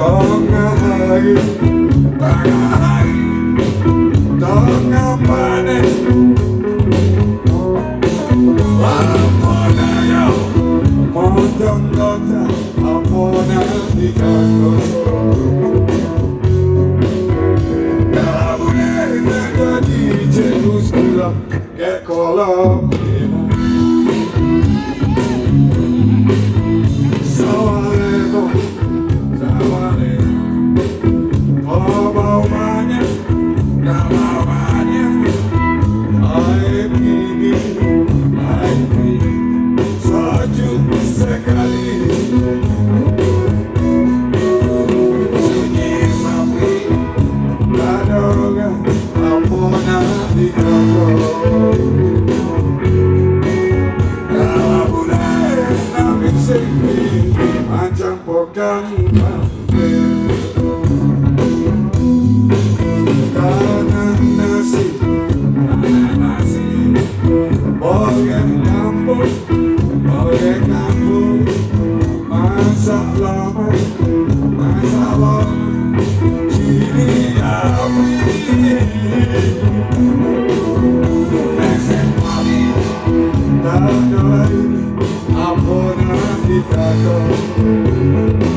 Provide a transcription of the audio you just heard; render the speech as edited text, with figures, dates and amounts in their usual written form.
tengah hari, tengah panen. Amona montong kota, amona di kantor. Kalau boleh menjadi cetus gula ke kolam ibu. Sawarego, sawarego, oh bau banyak, gak bau banyak. Air gigi, sejuk sekali. Sunyi sapi, ladonga, amona di kantor. Kalau boleh nangis sini, macam pokang mampir. Kanan nasi, boleh campur, boleh campur. Masak lama, cili api. Mesem api, tak ada lagi, amona di kantor.